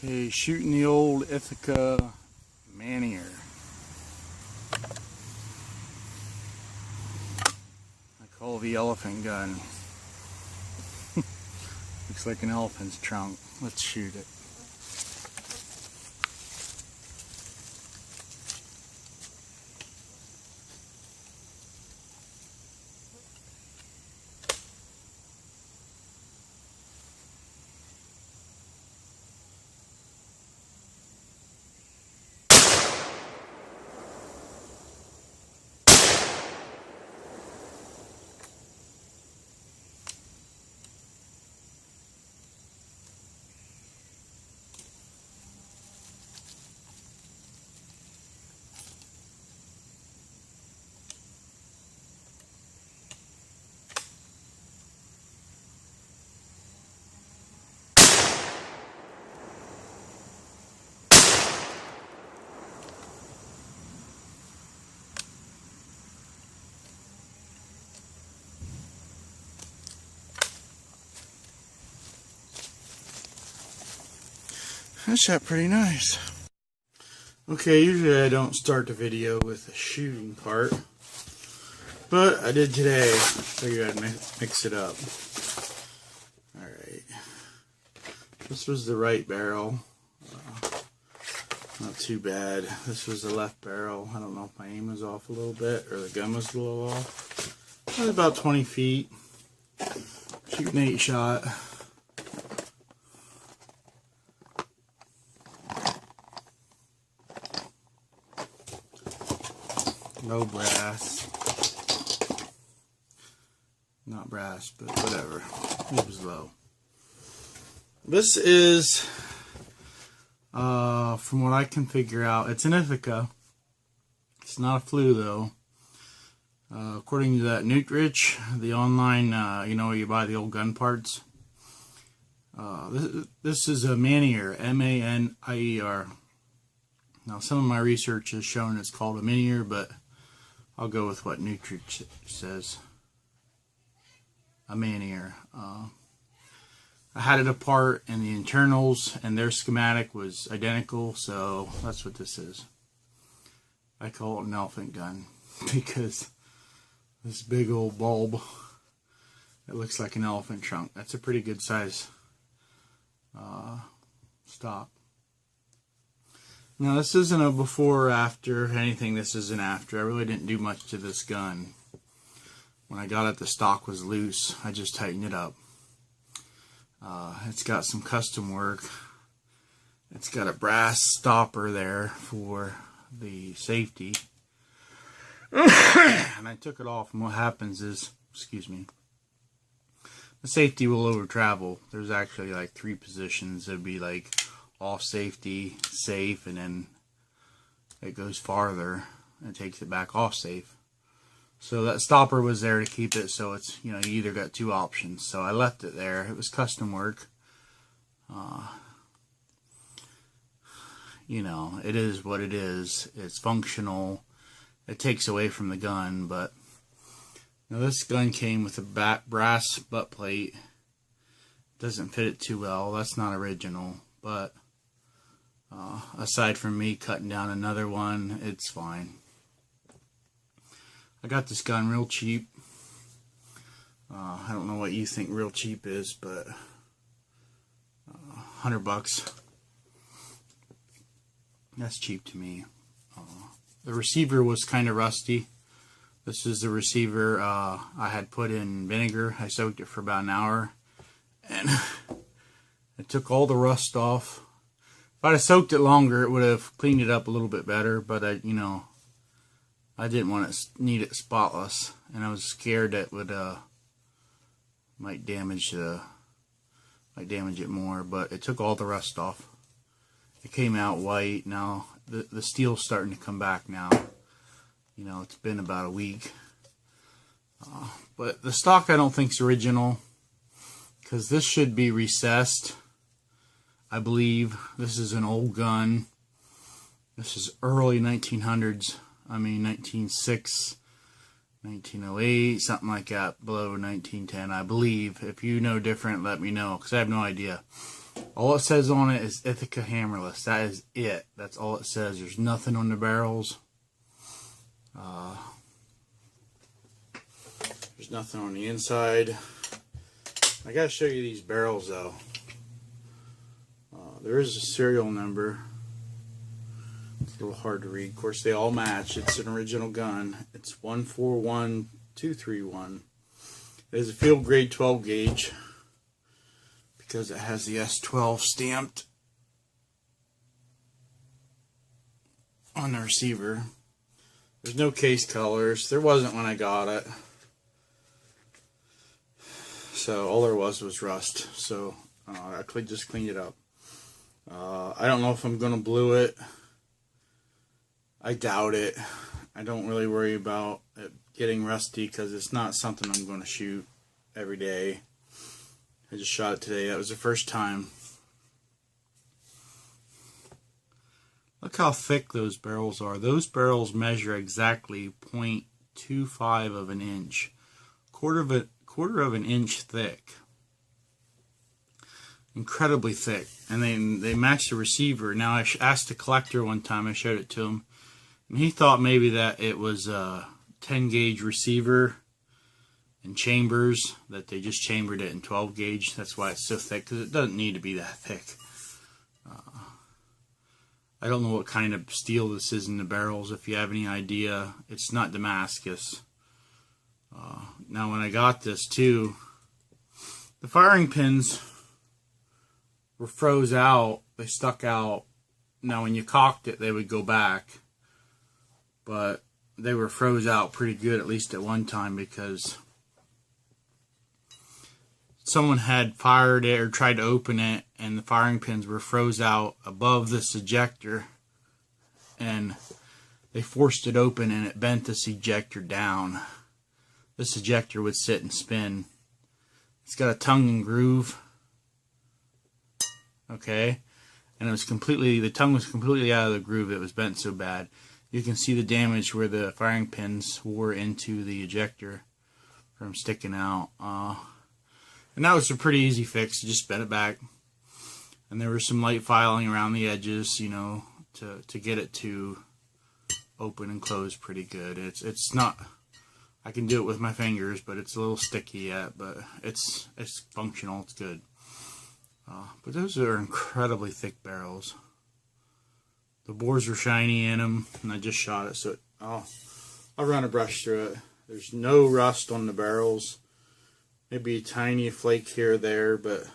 Okay, shooting the old Ithaca Manier. I call the elephant gun. Looks like an elephant's trunk. Let's shoot it. That shot pretty nice. Okay, usually I don't start the video with the shooting part, but I did today. Figured I'd mix it up. Alright. This was the right barrel. Not too bad. This was the left barrel. I don't know if my aim was off a little bit or the gun was a little off. It was about 20 feet. Shooting 8 shot. Low brass. Not brass, but whatever. It was low. This is, from what I can figure out, it's an Ithaca. It's not a Flu though. According to that Nutrich, the online, you know, where you buy the old gun parts. This is a Manier, M-A-N-I-E-R. Now, some of my research has shown it's called a Manier, but I'll go with what Nutrich says. A Manier. I had it apart, and the internals and their schematic was identical, so that's what this is. I call it an elephant gun because this big old bulb, it looks like an elephant trunk. That's a pretty good size stock. Now, this isn't a before or after anything. This is an after. I really didn't do much to this gun. When I got it, the stock was loose. I just tightened it up. It's got some custom work. It's got a brass stopper there for the safety. And I took it off, and what happens is, excuse me, the safety will over travel. There's actually like 3 positions. There'd be like off safety, safe, and then it goes farther and takes it back off safe. So that stopper was there to keep it, so it's, you know, you either got 2 options. So I left it there. It was custom work. You know, it is what it is. It's functional. It takes away from the gun, but now this gun came with a brass butt plate. Doesn't fit it too well. That's not original, but aside from me cutting down another one, it's fine. I got this gun real cheap. I don't know what you think real cheap is, but $100. That's cheap to me. The receiver was kind of rusty. This is the receiver I had put in vinegar. I soaked it for about an hour, and it took all the rust off. If I'd have soaked it longer, it would have cleaned it up a little bit better, but you know, I didn't want to need it spotless, and I was scared that would might damage it more. But it took all the rust off. It came out white. Now the steel's starting to come back now. You know, it's been about a week. But the stock I don't think's original, because this should be recessed. I believe this is an old gun. This is early 1900s. I mean 1906, 1908, something like that, below 1910, I believe. If you know different, let me know, because I have no idea. All it says on it is Ithaca hammerless. That is it. That's all it says. There's nothing on the barrels. There's nothing on the inside. I gotta show you these barrels though. There is a serial number. It's a little hard to read. Of course, they all match. It's an original gun. It's 141231. It is a field grade 12 gauge because it has the S12 stamped on the receiver. There's no case colors. There wasn't when I got it. So all there was rust. So I just cleaned it up. I don't know if I'm going to blue it. I doubt it. I don't really worry about it getting rusty because it's not something I'm going to shoot every day. I just shot it today. That was the first time. Look how thick those barrels are. Those barrels measure exactly 0.25 of an inch. Quarter of an inch thick. Incredibly thick. And they match the receiver. Now I asked the collector one time, I showed it to him, and he thought maybe that it was a 10 gauge receiver and chambers, that they just chambered it in 12 gauge. That's why it's so thick, because it doesn't need to be that thick. I don't know what kind of steel this is in the barrels. If you have any idea, it's not Damascus. Now when I got this too, the firing pins were froze out. They stuck out. Now when you cocked it, they would go back, but they were froze out pretty good, at least at one time, because someone had fired it or tried to open it and the firing pins were froze out above this ejector, and they forced it open and it bent this ejector down. This ejector would sit and spin. It's got a tongue and groove. Okay, and it was the tongue was completely out of the groove. It was bent so bad. You can see the damage where the firing pins wore into the ejector from sticking out. And that was a pretty easy fix. You just bent it back, and there was some light filing around the edges, you know, to get it to open and close pretty good. It's not. I can do it with my fingers, but it's a little sticky yet. But it's functional. It's good. But those are incredibly thick barrels. The bores are shiny in them, and I just shot it, so I'll run a brush through it. There's no rust on the barrels. Maybe a tiny flake here or there, but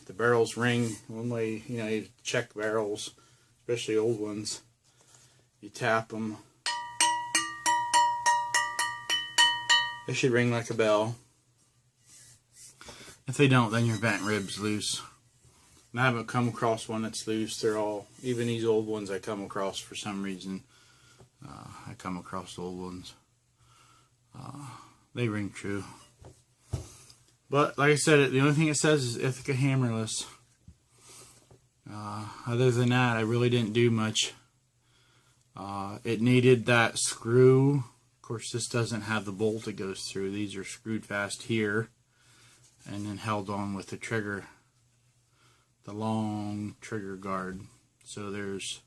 the barrels ring. One way, you know, you check barrels, especially old ones. You tap them. They should ring like a bell. If they don't, then your vent rib's loose. And I haven't come across one that's loose. They're all, even these old ones I come across for some reason. I come across old ones. They ring true. But like I said, the only thing it says is Ithaca hammerless. Other than that, I really didn't do much. It needed that screw. Of course, this doesn't have the bolt it goes through. These are screwed fast here and then held on with the trigger, the long trigger guard. So there's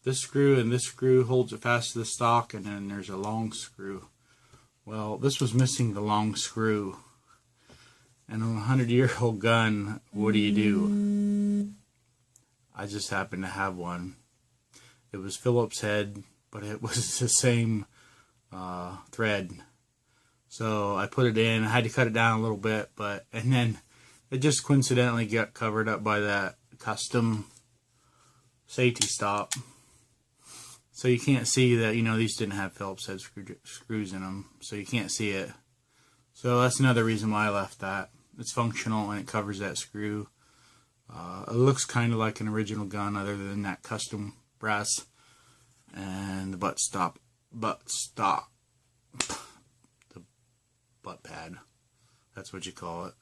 this screw, and this screw holds it fast to the stock, and then there's a long screw. Well, this was missing the long screw. And on a 100-year-old gun, what do? I just happened to have one. It was Phillips head, but it was the same thread. So I put it in. I had to cut it down a little bit, and then it just coincidentally got covered up by that custom safety stop. So you can't see that, you know, these didn't have Phillips head screws in them, so you can't see it. So that's another reason why I left that. It's functional and it covers that screw. It looks kind of like an original gun, other than that custom brass and the butt stop, the butt pad. That's what you call it.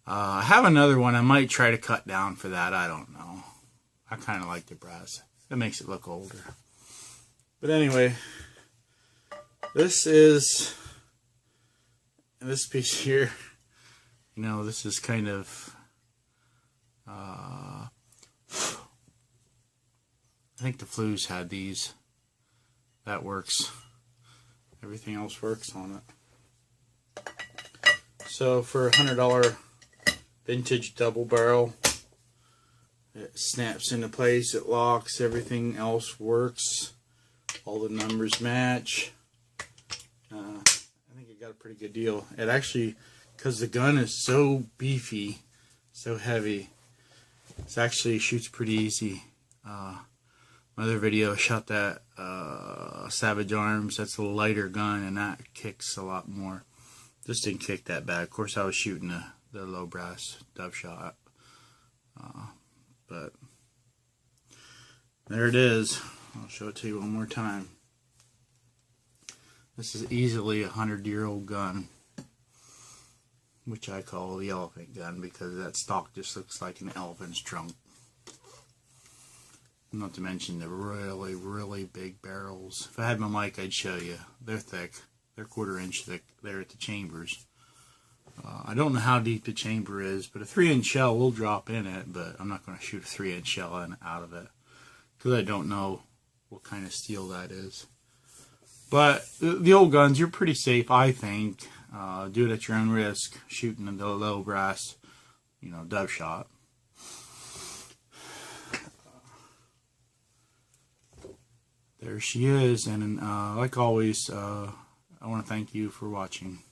I have another one. I might try to cut down for that. I don't know. I kind of like the brass. It makes it look older. But anyway, this piece here. You know, this is kind of, I think the Flues had these. That works. Everything else works on it. So for a $100 vintage double barrel, it snaps into place, it locks, everything else works, all the numbers match. I think it got a pretty good deal. It actually, because the gun is so beefy, so heavy, it actually shoots pretty easy. My other video, I shot that Savage Arms. That's a lighter gun, and that kicks a lot more. This didn't kick that bad. Of course, I was shooting the low brass dove shot. But there it is. I'll show it to you one more time. This is easily a 100-year-old gun, which I call the elephant gun because that stock just looks like an elephant's trunk. Not to mention the really, really big barrels. If I had my mic, I'd show you. They're thick. They're 1/4 inch thick there at the chambers. I don't know how deep the chamber is, but a 3-inch shell will drop in it, but I'm not going to shoot a 3-inch shell out of it because I don't know what kind of steel that is. But the old guns, you're pretty safe, I think. Do it at your own risk, shooting the low brass, you know, dove shot. There she is, and like always, I want to thank you for watching.